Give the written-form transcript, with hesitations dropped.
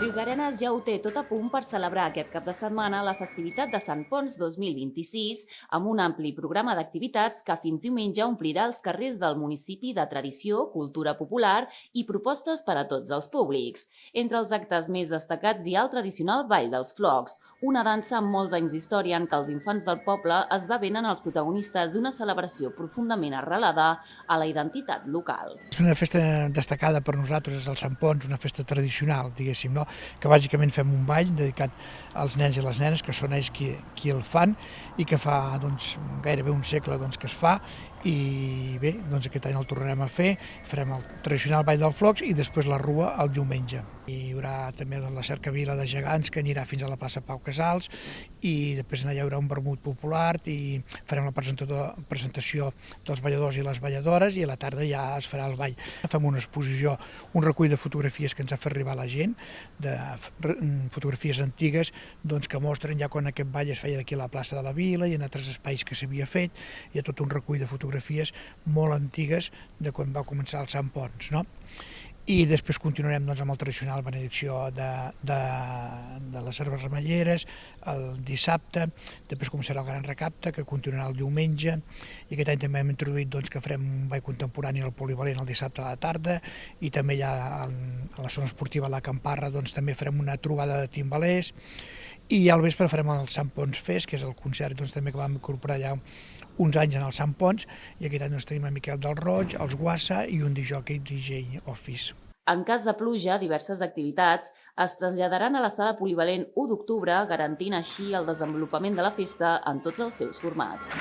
Riudarenes ja ho té tot a punt per celebrar aquest cap de setmana la festivitat de Sant Ponç 2026 amb un ampli programa d'activitats que fins diumenge omplirà els carrers del municipi de tradició, cultura popular i propostes per a tots els públics. Entre els actes més destacats hi ha el tradicional Ball dels Flocs, una dansa amb molts anys d'història en què els infants del poble esdevenen els protagonistes d'una celebració profundament arrelada a la identitat local. És una festa destacada per nosaltres, és el Sant Ponç, una festa tradicional, diguéssim, no? Que bàsicament fem un ball dedicat als nens i les nenes, que són ells qui el fan, i que fa gairebé un segle que es fa, i bé, aquest any el tornarem a fer, farem el tradicional Ball dels Flocs i després la Rua el diumenge. Hi haurà també la cercavila de gegants que anirà fins a la plaça Pau Casals i després allà hi haurà un vermut popular i farem la presentació dels balladors i les balladores i a la tarda ja es farà el ball. Fem una exposició, un recull de fotografies que ens ha fet arribar la gent, de fotografies antigues que mostren ja quan aquest ball es feia aquí a la plaça de la Vila i en altres espais que s'havia fet. Hi ha tot un recull de fotografies molt antigues de quan va començar el Sant Ponç, no? I després continuarem amb el tradicional benedicció de les herbes remelleres el dissabte, després començarà el gran recapte que continuarà el diumenge i aquest any també hem introduït que farem un ball contemporani al polivalent el dissabte a la tarda i també ja a la zona esportiva a la Camparra també farem una trobada de timbalers i al vespre farem el Sant Ponç Fest, que és el concert també que vam incorporar ja uns anys en el Sant Ponç i aquest any tenim a Miquel del Roig, els Guassa i un discjòquei DJ Office. En cas de pluja, diverses activitats es traslladaran a la sala polivalent 1 d'octubre, garantint així el desenvolupament de la festa en tots els seus formats.